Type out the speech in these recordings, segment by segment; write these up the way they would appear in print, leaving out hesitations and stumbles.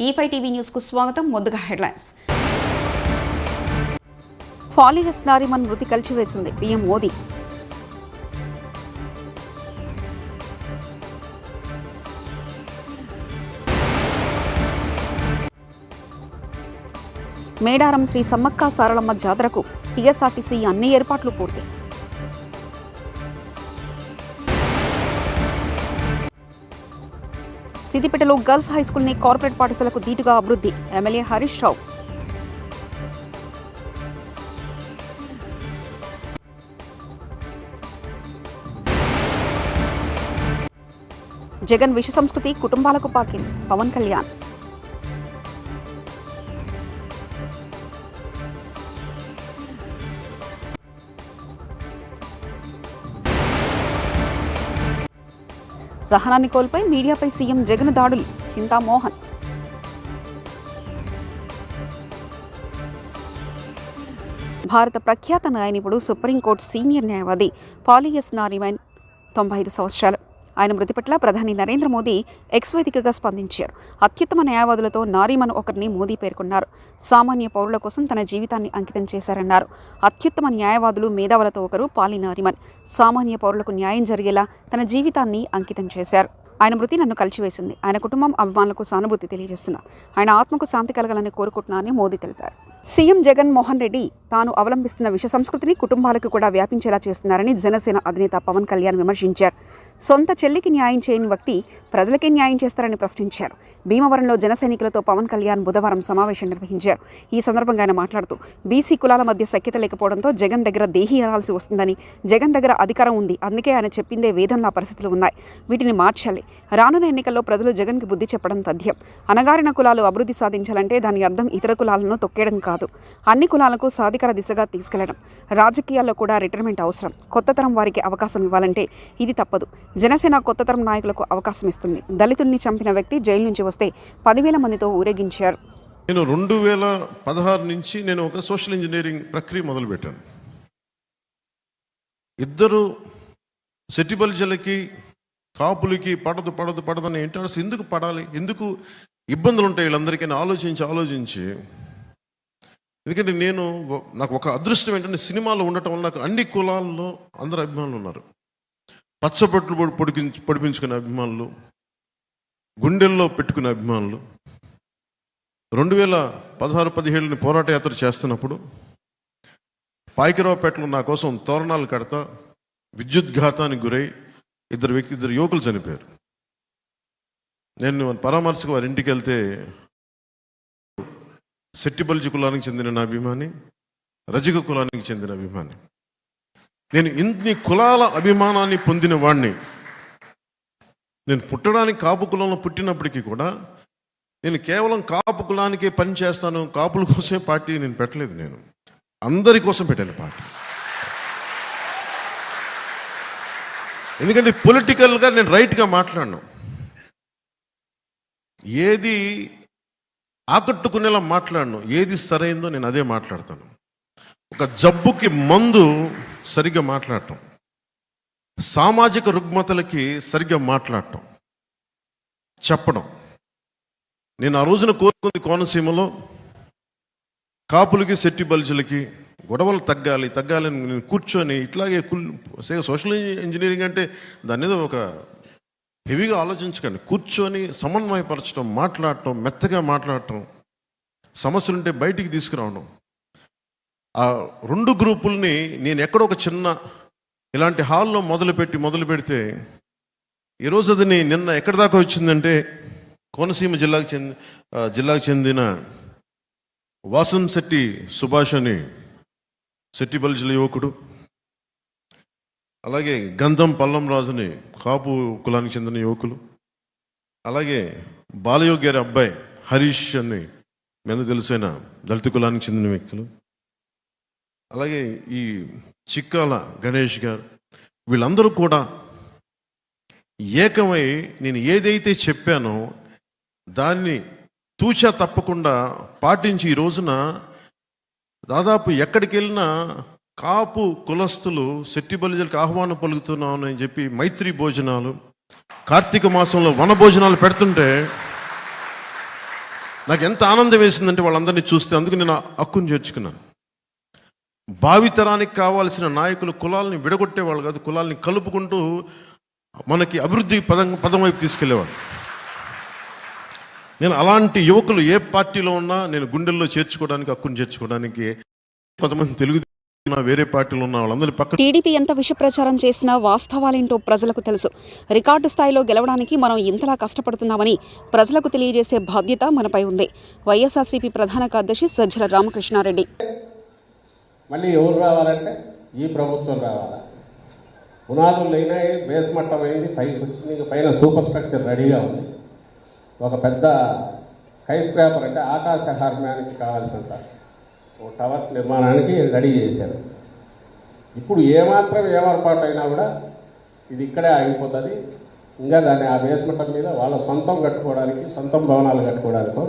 E5 TV news కు స్వాగతం. ముందుగా హెడ్లైన్స్. ఫాలియస్ నారిమన్ మృతి కలిచివేసింది పీఎం మోదీ. మేడారం శ్రీ సమ్మక్క సారలమ్మ జాతరకు టీఎస్ఆర్టీసీ అన్ని ఏర్పాట్లు పూర్తి. సిద్దిపేటలో గర్ల్స్ హైస్కూల్ని కార్పొరేట్ పాఠశాలకు దీటుగా అభివృద్ధి ఎమ్మెల్యే హరీష్ రావు. జగన్ విష సంస్కృతి కుటుంబాలకు పాకింది పవన్ కళ్యాణ్. సహనాన్ని కోల్పోయి మీడియాపై సీఎం జగన్ దాడులు చింతామోహన్. భారత ప్రఖ్యాత న్యాయనిపుడు సుప్రీంకోర్టు సీనియర్ న్యాయవాది ఫాలియస్ నారిమన్ 95 సంవత్సరాలు. ఆయన మృతి పట్ల ప్రధాని నరేంద్ర మోదీ ఎక్స్ వేదికగా స్పందించారు. అత్యుత్తమ న్యాయవాదులతో నారిమన్ ఒకరిని మోదీ పేర్కొన్నారు. సామాన్య పౌరుల కోసం తన జీవితాన్ని అంకితం చేశారన్నారు. అత్యుత్తమ న్యాయవాదులు మేధావులతో ఒకరు పాలి నారిమన్. సామాన్య పౌరులకు న్యాయం జరిగేలా తన జీవితాన్ని అంకితం చేశారు. ఆయన మృతి నన్ను కలిచివేసింది. ఆయన కుటుంబం అభిమానులకు సానుభూతి తెలియజేస్తున్నా. ఆయన ఆత్మకు శాంతి కలగాలని కోరుకుంటున్నానని మోదీ తెలిపారు. సీఎం జగన్ మోహన్ రెడ్డి తాను అవలంబిస్తున్న విష సంస్కృతిని కుటుంబాలకు కూడా వ్యాపించేలా చేస్తున్నారని జనసేన అధినేత పవన్ కళ్యాణ్ విమర్శించారు. సొంత చెల్లికి న్యాయం చేయని వ్యక్తి ప్రజలకే న్యాయం చేస్తారని ప్రశ్నించారు. భీమవరంలో జన సైనికులతో పవన్ కళ్యాణ్ బుధవారం సమావేశం నిర్వహించారు. ఈ సందర్భంగా ఆయన మాట్లాడుతూ బీసీ కులాల మధ్య సఖ్యత లేకపోవడంతో జగన్ దగ్గర దేహీ అనాల్సి వస్తుందని, జగన్ దగ్గర అధికారం ఉంది, అందుకే ఆయన చెప్పిందే వేదంలా పరిస్థితులు ఉన్నాయి, వీటిని మార్చాలి. రానున్న ఎన్నికల్లో ప్రజలు జగన్కి బుద్ధి చెప్పడం తథ్యం. అణగారిన కులాలు అభివృద్ధి సాధించాలంటే దాని అర్థం ఇతర కులాలను తొక్కేయడం కాదు, అన్ని కులాలకు సాధికార దిశగా తీసుకెళ్లడం. రాజకీయాల్లో కూడా రిటైర్మెంట్ అవసరం. కొత్త తరం వారికి అవకాశం ఇవ్వాలంటే ఇది తప్పదు. జనసేన కొత్త తరం నాయకులకు అవకాశం ఇస్తుంది. దళితుల్ని చంపిన వ్యక్తి జైలు నుంచి వస్తే 10,000 మందితో ఊరేగించారు. నేను 2016 నుంచి నేను ఒక సోషల్ ఇంజనీరింగ్ ప్రక్రియ మొదలుపెట్టాను. ఇద్దరు సెట్టిబల్జలకి కాపులకి పడదని ఏంటి అసలు ఎందుకు పడాలి, ఎందుకు ఇబ్బందులు ఉంటాయి వీళ్ళందరికీ ఆలోచించి ఎందుకంటే నాకు ఒక అదృష్టం ఏంటంటే సినిమాలో ఉండటం వల్ల నాకు అన్ని కులాల్లో అందరు అభిమానులు ఉన్నారు. పచ్చబొట్లు పొడిపించుకునే అభిమానులు, గుండెల్లో పెట్టుకునే అభిమానులు. 2016-17 పోరాట యాత్ర చేస్తున్నప్పుడు పాయకరావుపేటలో నా కోసం తోరణాలు కడతా విద్యుద్ఘాతానికి గురై ఇద్దరు యువకులు చనిపోయారు. నేను పరామర్శకు వారి ఇంటికి వెళ్తే సెట్టిబల్జి కులానికి చెందిన నా అభిమాని, రజక కులానికి చెందిన అభిమాని. నేను ఇన్ని కులాల అభిమానాన్ని పొందిన వాడిని. నేను పుట్టడానికి కాపు కులంలో పుట్టినప్పటికీ కూడా నేను కేవలం కాపు కులానికే పని చేస్తాను, కాపుల కోసమే పార్టీ నేను పెట్టలేదు. నేను అందరి కోసం పెట్టాను పార్టీ. ఎందుకంటే పొలిటికల్గా నేను రైట్గా మాట్లాడను, ఏది ఆకట్టుకునేలా మాట్లాడను, ఏది సరైందో నేను అదే మాట్లాడతాను. ఒక జబ్బుకి మందు సరిగ్గా మాట్లాడటం, సామాజిక రుగ్మతలకి సరిగ్గా మాట్లాడటం, చెప్పడం. నేను ఆ రోజున కోరుకుంది కోనసీమలో కాపులకి సెట్టిబల్జులకి గొడవలు తగ్గాలని నేను కూర్చొని ఇట్లాగే సోషల్ ఇంజనీరింగ్ అంటే దాని మీద ఒక హెవీగా ఆలోచించకండి. కూర్చొని సమన్వయపరచడం, మాట్లాడటం, మెత్తగా మాట్లాడటం, సమస్యలుంటే బయటికి తీసుకురావడం. ఆ రెండు గ్రూపుల్ని నేను ఎక్కడో ఒక చిన్న ఇలాంటి హాల్లో మొదలు పెడితే ఈరోజు అది నిన్న ఎక్కడి దాకా వచ్చిందంటే కోనసీమ జిల్లాకు చెందిన వాసంశెట్టి సుభాష్ అని సెట్టిబల్జుల యువకుడు, అలాగే గంధం పల్లం రాజుని కాపు కులానికి చెందిన యువకులు, అలాగే బాలయోగి గారి అబ్బాయి హరీష్ అని మీద తెలిసిన దళిత కులానికి చెందిన వ్యక్తులు, అలాగే ఈ చిక్కాల గణేష్ గారు, వీళ్ళందరూ కూడా ఏకమై నేను ఏదైతే చెప్పానో దాన్ని తూచా తప్పకుండా పాటించి ఈ రోజున దాదాపు ఎక్కడికి వెళ్ళినా కాపు కులస్తులు సెట్టిబల్జలకు ఆహ్వానం పలుకుతున్నాం అని చెప్పి మైత్రి భోజనాలు, కార్తీక మాసంలో వన భోజనాలు పెడుతుంటే నాకు ఎంత ఆనందం వేసిందంటే వాళ్ళందరినీ చూస్తే, అందుకు నేను ఆ హక్కును చేర్చుకున్నాను. భావితరానికి కావాల్సిన నాయకులు కులాలని విడగొట్టేవాళ్ళు కాదు, కులాల్ని కలుపుకుంటూ మనకి అభివృద్ధి పదం వైపు తీసుకెళ్లేవాడు. నేను అలాంటి యువకులు ఏ పార్టీలో ఉన్నా నేను గుండెల్లో చేర్చుకోవడానికి, హక్కును చేర్చుకోవడానికి, కొంతమంది తెలుగు వేరే పార్టీలో ఉన్న వాళ్ళందరి పక్కన. టీడీపీ ఎంత విష ప్రచారం చేసినా వాస్తవాలేంటో ప్రజలకు తెలుసు. రికార్డు స్థాయిలో గెలవడానికి మనం ఇంతలా కష్టపడుతున్నామని ప్రజలకు తెలియజేసే బాధ్యత మనపై ఉంది. వైఎస్ఆర్సీపీ ప్రధాన కార్యదర్శి సజ్జల రామకృష్ణారెడ్డి. మళ్ళీ ఎవరు రావాలంటే ఈ ప్రభుత్వం రావాలా. పునాదులు అయినాయి, బేస్ మట్టం అయింది, పైకి వచ్చింది, పైన సూపర్ స్ట్రక్చర్ రెడీగా ఉంది. ఒక పెద్ద స్కై స్క్రాపర్ అంటే ఆకాశ హార్మ్యానికి కావాల్సినంత టవర్స్ నిర్మాణానికి రెడీ చేశారు. ఇప్పుడు ఏమాత్రం ఏమర్పాటు అయినా కూడా ఇది ఇక్కడే ఆగిపోతుంది. ఇంకా దాన్ని ఆ బేస్మెంట్ మీద వాళ్ళ సొంతం కట్టుకోవడానికి, సొంతం భవనాలు కట్టుకోవడానికో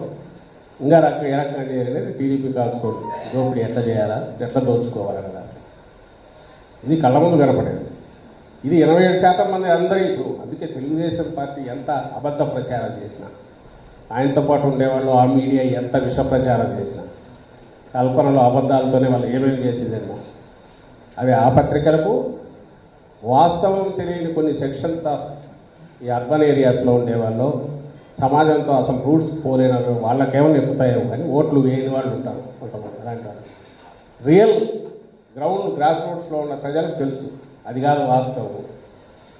ఇంకా ఏ రకంగా చేయాలనేది టీడీపీ కాల్చుకోండి. దోపిడీ ఎట్లా చేయాలా, ఎట్లా దోచుకోవాలన్నదా ఇది కళ్ళ ముందు కనపడేది. ఇది 27% మంది అందరూ ఇప్పుడు. అందుకే తెలుగుదేశం పార్టీ ఎంత అబద్ధ ప్రచారం చేసినా, ఆయనతో పాటు ఉండేవాళ్ళు ఆ మీడియా ఎంత విష ప్రచారం చేసినా, కల్పనలో అబద్ధాలతోనే వాళ్ళు ఏమేమి చేసేదన్నా, అవి ఆ పత్రికలకు వాస్తవం తెలియని కొన్ని సెక్షన్స్ ఆఫ్ ఈ అర్బన్ ఏరియాస్లో ఉండేవాళ్ళు, సమాజంతో అసలు రూట్స్ పోలేని వాళ్ళకేమైనా ఎక్కుతాయేమో కానీ ఓట్లు వేయని వాళ్ళు ఉంటారు కొంతమంది. అలాంటి రియల్ గ్రౌండ్ గ్రాస్ రూట్స్లో ఉన్న ప్రజలకు తెలుసు అది కాదు వాస్తవం.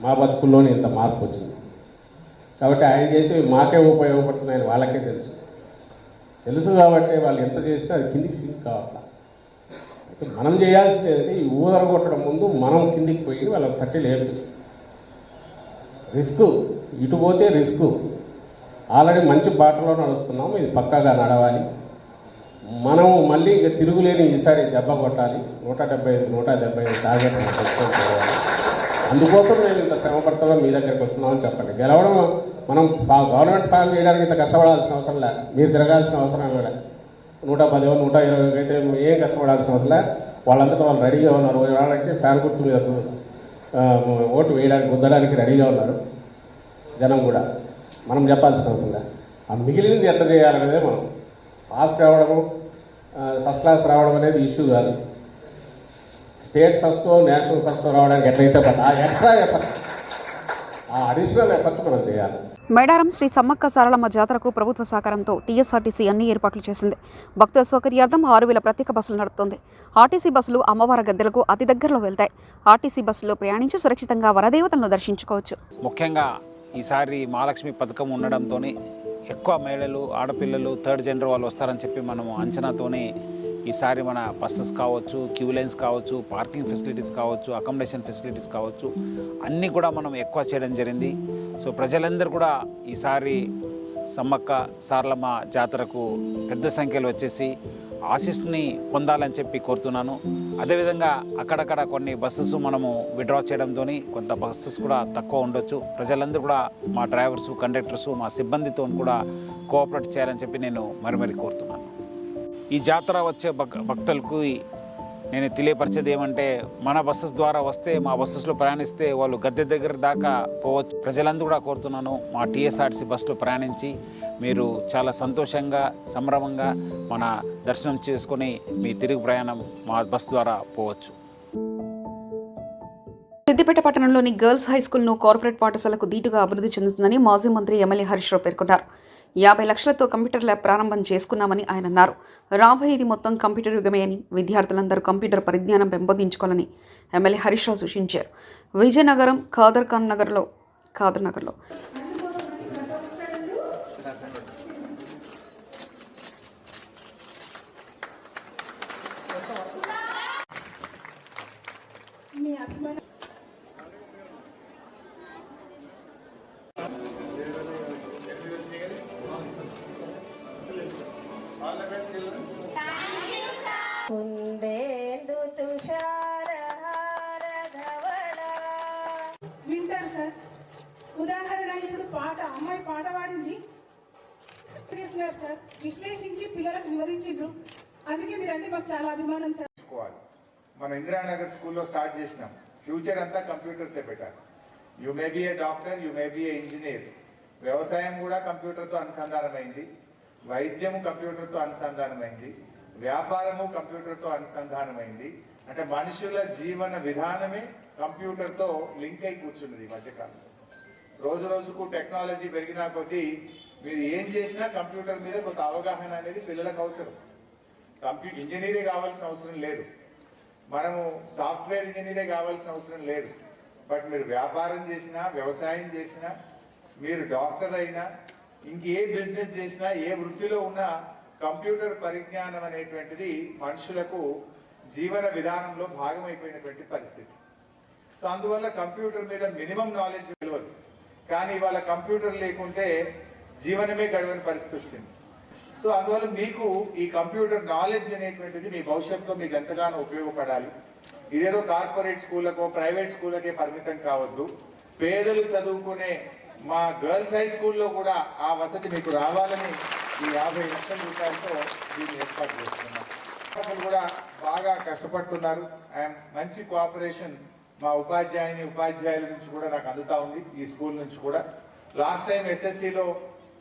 మా బతుకుల్లోనే ఇంత మార్పు వచ్చింది కాబట్టి ఆయన చేసి మాకే ఉపయోగపడుతున్నాయని వాళ్ళకే తెలుసు కాబట్టి వాళ్ళు ఎంత చేసినా అది కిందికి సింక్ కావాలి. అయితే మనం చేయాల్సింది ఏంటంటే ఈ ఊదర కొట్టడం ముందు మనం కిందికి పోయి వాళ్ళకి తట్టి లేపు. రిస్క్ ఇటు పోతే రిస్క్. ఆల్రెడీ మంచి బాటలో నడుస్తున్నాం, ఇది పక్కాగా నడవాలి. మనం మళ్ళీ ఇక తిరుగులేని ఈసారి దెబ్బ కొట్టాలి. 175 టార్గెట్ పెట్టుకోవాలి. అందుకోసం నేను ఇంత శ్రమపడతాలో మీ దగ్గరికి వస్తున్నామని చెప్పండి. గెలవడం మనం గవర్నమెంట్ ఫామ్ చేయడానికి ఇంత కష్టపడాల్సిన అవసరం లేదు. మీరు తిరగాల్సిన అవసరం లేదు. 110 120 అయితే ఏం కష్టపడాల్సిన అవసరం లేదు. వాళ్ళంతటా వాళ్ళు రెడీగా ఉన్నారు. వాళ్ళకి ఫ్యాన్ గుర్తు మీద ఓటు వేయడానికి, గుద్దడానికి రెడీగా ఉన్నారు జనం కూడా. మనం చెప్పాల్సిన అవసరం లేదు. ఆ మిగిలినది ఎట్లా చేయాలనేదే మనం. పాస్ కావడము, ఫస్ట్ క్లాస్ రావడం అనేది ఇష్యూ కాదు. స్టేట్ ఫస్ట్, నేషనల్ ఫస్ట్ రావడానికి ఎట్లయితే ఆ ఎక్స్ట్రా ఎఫర్ట్, ఆ అడిషనల్ ఎఫర్ట్ మనం చేయాలి. మేడారం శ్రీ సమ్మక్క సారలమ్మ జాతరకు ప్రభుత్వ సహకారంతో టీఎస్ఆర్టీసీ అన్ని ఏర్పాట్లు చేసింది. భక్తుల సౌకర్యార్థం 6,000 ప్రత్యేక బస్సులు నడుపుతోంది. ఆర్టీసీ బస్సులు అమ్మవారి గద్దెలకు అతి దగ్గరలో వెళ్తాయి. ఆర్టీసీ బస్సులో ప్రయాణించి సురక్షితంగా వరదేవతలను దర్శించుకోవచ్చు. ముఖ్యంగా ఈసారి మహాలక్ష్మి పథకం ఉండడంతో ఎక్కువ మహిళలు, ఆడపిల్లలు, థర్డ్ జెండర్ వాళ్ళు వస్తారని చెప్పి మనము అంచనాతోనే ఈసారి మన బస్సెస్ కావచ్చు, క్యూ లైన్స్ కావచ్చు, పార్కింగ్ ఫెసిలిటీస్ కావచ్చు, అకామిడేషన్ ఫెసిలిటీస్ కావచ్చు, అన్నీ కూడా మనం ఎక్కువ చేయడం జరిగింది. సో ప్రజలందరూ కూడా ఈసారి సమ్మక్క సారలమ్మ జాతరకు పెద్ద సంఖ్యలో వచ్చేసి ఆశీస్సుని పొందాలని చెప్పి కోరుతున్నాను. అదేవిధంగా అక్కడక్కడ కొన్ని బస్సెస్ మనము విడ్రా చేయడంతో కొంత బస్సెస్ కూడా తక్కువ ఉండొచ్చు. ప్రజలందరూ కూడా మా డ్రైవర్సు, కండక్టర్సు, మా సిబ్బందితో కూడా కోఆపరేట్ చేయాలని చెప్పి నేను మరీ కోరుతున్నాను. ఈ జాతర వచ్చే భక్తులకు నేను తెలియపరిచేది ఏమంటే, మన బస్సెస్ ద్వారా వస్తే, మా బస్సెస్లో ప్రయాణిస్తే వాళ్ళు గద్దె దగ్గర దాకా పోవచ్చు. ప్రజలందరూ కూడా కోరుతున్నాను, మా టీఎస్ఆర్టీసీ బస్సులో ప్రయాణించి మీరు చాలా సంతోషంగా, సంభ్రమంగా మన దర్శనం చేసుకొని మీ తిరుగు ప్రయాణం మా బస్ ద్వారా పోవచ్చు. సిద్దిపేట పట్టణంలోని గర్ల్స్ హైస్కూల్ను కార్పొరేట్ పాఠశాలకు దీటుగా అభివృద్ధి చెందుతుందని మాజీ మంత్రి ఎమ్మెల్యే హరీష్ రావు పేర్కొన్నారు. 50 లక్షలతో కంప్యూటర్ ల్యాబ్ ప్రారంభం చేసుకున్నామని ఆయన అన్నారు. రాబోయేది మొత్తం కంప్యూటర్ యుగమే అని, విద్యార్థులందరూ కంప్యూటర్ పరిజ్ఞానం పెంపొందించుకోవాలని ఎమ్మెల్యే హరీష్ రావు సూచించారు. విజయనగరం ఖాదర్ నగర్లో వింటారు సార్. ఉదాహరణ ఇప్పుడు అమ్మాయి పాట పాడింది చేస్తున్నారు సార్, విశ్లేషించి పిల్లలకు వివరించిండ్రు. అందుకే మీరంటే మాకు చాలా అభిమానం సార్. మన ఇందిరానగర్ స్కూల్లో స్టార్ట్ చేసినాం. ఫ్యూచర్ అంతా కంప్యూటర్సే పెట్టాలి. You may be A doctor, you may be A engineer. వ్యవసాయం కూడా కంప్యూటర్తో అనుసంధానమైంది. వైద్యము కంప్యూటర్తో అనుసంధానమైంది, వ్యాపారము కంప్యూటర్తో అనుసంధానమైంది. అంటే మనుషుల జీవన విధానమే కంప్యూటర్తో లింక్ అయి కూర్చున్నది ఈ మధ్యకాలంలో. రోజు రోజుకు టెక్నాలజీ పెరిగినా కొద్దీ మీరు ఏం చేసినా కంప్యూటర్ మీద కొంత అవగాహన అనేది పిల్లలకు అవసరం. ఇంజనీరే కావాల్సిన అవసరం లేదు, మనము సాఫ్ట్వేర్ ఇంజనీరే కావాల్సిన అవసరం లేదు. బట్ మీరు వ్యాపారం చేసినా, వ్యవసాయం చేసినా, మీరు డాక్టర్ అయినా, ఇంకే బిజినెస్ చేసినా, ఏ వృత్తిలో ఉన్నా కంప్యూటర్ పరిజ్ఞానం అనేటువంటిది మనుషులకు జీవన విధానంలో భాగమైపోయినటువంటి పరిస్థితి. సో అందువల్ల కంప్యూటర్ మీద మినిమం నాలెడ్జ్ తెలియదు. కానీ ఇవాళ కంప్యూటర్ లేకుంటే జీవనమే గడవని పరిస్థితి వచ్చింది. సో అందువల్ల మీకు ఈ కంప్యూటర్ నాలెడ్జ్ అనేటువంటిది మీ భవిష్యత్తులో మీకు ఎంతగానో ఉపయోగపడాలి. ఇదేదో కార్పొరేట్ స్కూళ్ళకో ప్రైవేట్ స్కూళ్ళకే పరిమితం కావద్దు. పేదలు చదువుకునే మా గర్ల్స్ హై స్కూల్లో కూడా ఆ వసతి మీకు రావాలని ఈ 50 లక్షల రూపాయలతో దీన్ని ఏర్పాటు చేస్తున్నాం. కూడా బాగా కష్టపడుతున్నారు. మంచి కోఆపరేషన్ మా ఉపాధ్యాయుల నుంచి కూడా నాకు అందుతా ఉంది. ఈ స్కూల్ నుంచి కూడా లాస్ట్ టైం SSCలో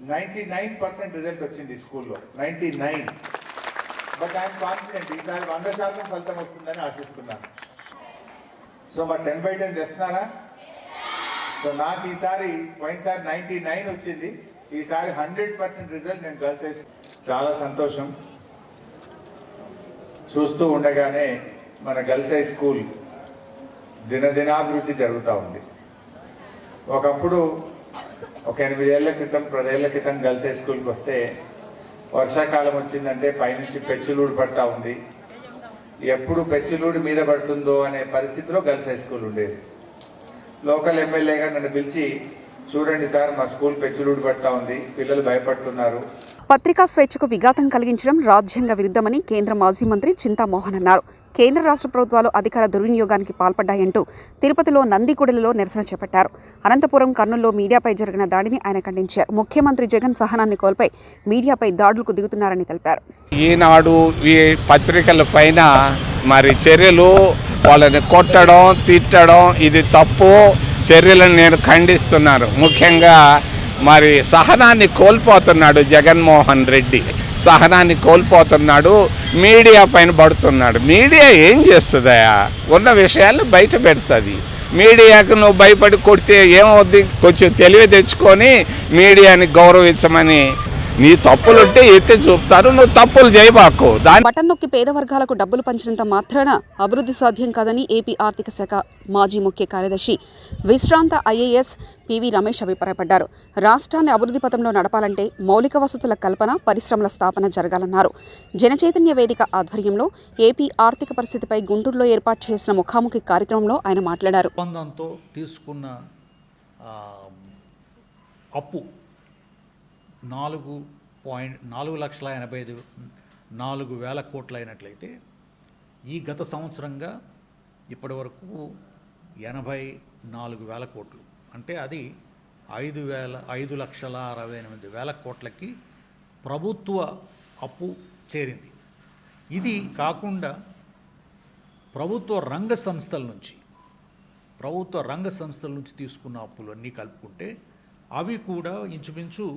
99% రిజల్ట్ వచ్చింది ఈ స్కూల్లో, 99. బట్ ఐఎమ్ కాన్ఫిడెంట్ ఈసారి 100% ఫలితం వస్తుందని ఆశిస్తున్నాను. సో మరి 10/10 చేస్తున్నారా? సో నాకు ఈసారి పోయినసారి 99 వచ్చింది, ఈసారి 100% రిజల్ట్ నేను గర్ల్స్ హై స్కూల్. చాలా సంతోషం. చూస్తూ ఉండగానే మన గర్ల్స్ హై స్కూల్ దినదినాభివృద్ధి జరుగుతూ ఉంది. ఒకప్పుడు ఒక 8 ఏళ్ల క్రితం 10 ఏళ్ల క్రితం గర్ల్స్ హై స్కూల్కి వస్తే వర్షాకాలం వచ్చిందంటే పైనుంచి పెచ్చులూడు పడతా ఉంది. ఎప్పుడు పెచ్చులూడు మీద పడుతుందో అనే పరిస్థితిలో గర్ల్స్ హై స్కూల్ ఉండేది. లోకల్ ఎమ్మెల్యేగా నన్ను పిలిచి, చూడండి సార్ మా స్కూల్ పెచ్చులూడు పడతా ఉంది, పిల్లలు భయపడుతున్నారు. పత్రికా స్వేచ్ఛకు విఘాతం కలిగించడం రాజ్యాంగ విరుద్ధమని కేంద్ర మాజీ మంత్రి చింతామోహన్ అన్నారు. కేంద్ర రాష్ట్ర ప్రభుత్వాలు అధికార దుర్వినియోగానికి పాల్పడ్డాయంటూ తిరుపతిలో నందిగుడిలో నిరసన చేపట్టారు. అనంతపురం, కర్నూలులో మీడియాపై జరిగిన దాడిని ఆయన ఖండించారు. ముఖ్యమంత్రి జగన్ సహనాన్ని కోల్పోయి మీడియాపై దాడులకు దిగుతున్నారని తెలిపారు. ఈనాడు ఈ పత్రికల పైన మరి చర్యలు, వాళ్ళని కొట్టడం, తిట్టడం ఇది తప్పు. చర్యలను నేను ఖండిస్తున్నాను. ముఖ్యంగా మరి సహనాన్ని కోల్పోతున్నాడు జగన్మోహన్ రెడ్డి, సహనాన్ని కోల్పోతున్నాడు, మీడియా పైన పడుతున్నాడు. మీడియా ఏం చేస్తుందయా? ఉన్న విషయాలను బయట పెడుతుంది. మీడియాకు నువ్వు భయపడి కొడితే ఏమవుద్ది? కొంచెం తెలివి తెచ్చుకొని మీడియాని గౌరవించమని, నీ తప్పులుంటే ఎత్తి చూపుతారు, నువ్వు తప్పులు చేయబాకు. బటన్ నొక్కి పేద వర్గాలకు డబ్బులు పంచినంత మాత్రాన అభివృద్ధి సాధ్యం కాదని ఏపీ ఆర్థిక శాఖ మాజీ ముఖ్య కార్యదర్శి విశ్రాంత IAS పివి రమేష్ అభిప్రాయపడ్డారు. రాష్ట్రాన్ని అభివృద్ధి పథంలో నడపాలంటే మౌలిక వసతుల కల్పన, పరిశ్రమల స్థాపన జరగాలన్నారు. జనచైతన్య వేదిక ఆధ్వర్యంలో ఏపీ ఆర్థిక పరిస్థితిపై గుంటూరులో ఏర్పాటు చేసిన ముఖాముఖి కార్యక్రమంలో ఆయన మాట్లాడారు. ఒప్పందంతో తీసుకున్న అప్పు 4,4,85,4,000 కోట్లు అయినట్లయితే ఈ గత సంవత్సరంగా ఇప్పటి వరకు 84,000 కోట్లు, అంటే అది 5,68,000 కోట్లకి ప్రభుత్వ అప్పు చేరింది. ఇది కాకుండా ప్రభుత్వ రంగ సంస్థల నుంచి తీసుకున్న అప్పులు అన్నీ కలుపుకుంటే అవి కూడా ఇంచుమించు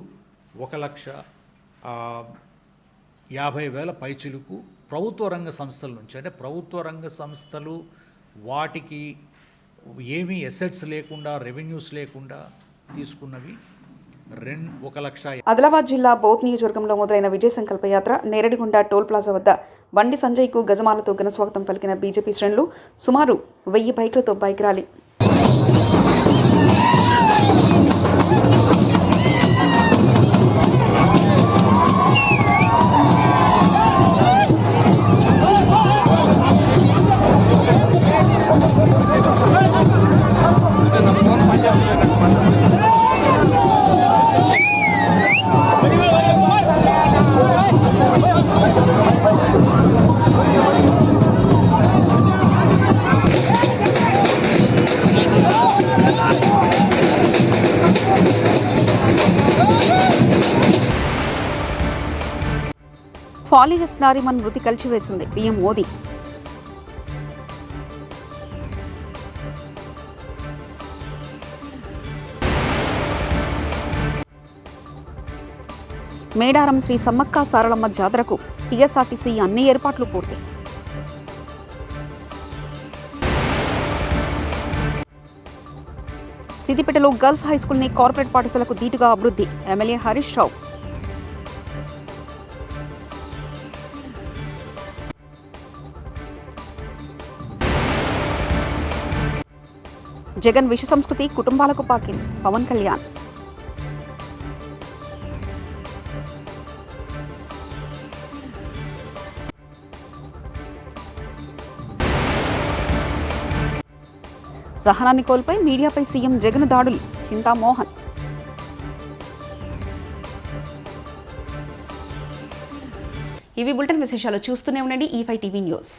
1,50,000 పైచిలుకు ప్రభుత్వ రంగ సంస్థల నుంచి, అంటే ప్రభుత్వ రంగ సంస్థలు వాటికి ఏమీ ఎసెట్స్ లేకుండా, రెవెన్యూస్ లేకుండా తీసుకున్నవి 1,00,000. ఆదిలాబాద్ జిల్లా బౌత్ నియోజకవర్గంలో మొదలైన విజయ సంకల్ప యాత్ర నేరడిగుంట టోల్ ప్లాజా వద్ద బండి సంజయ్కు గజమాలతో ఘనస్వాగతం పలికిన బీజేపీ శ్రేణులు సుమారు 1000 బైకులతో బైక్ ర్యాలీ. ఫాలియస్ నారిమన్ మృతి కలిచివేసింది పీఎం మోదీ. మేడారం శ్రీ సమ్మక్క సారలమ్మ జాతరకు టీఎస్ఆర్టీసీ అన్ని ఏర్పాట్లు పూర్తి. సిద్దిపేటలో గర్ల్స్ హైస్కూల్ని కార్పొరేట్ పాఠశాలకు దీటుగా అభివృద్ధి, ఎమ్మెల్యే హరీష్ రావు. జగన్ విష సంస్కృతి కుటుంబాలకు పాకింది, పవన్ కళ్యాణ్. సహనాన్ని కోల్పోయి మీడియాపై సీఎం జగన్ దాడులు, చింతామోహన్. ఇవి బులెటిన్ విశేషాలు. చూస్తూనే ఉండండి E5 టీవీ న్యూస్.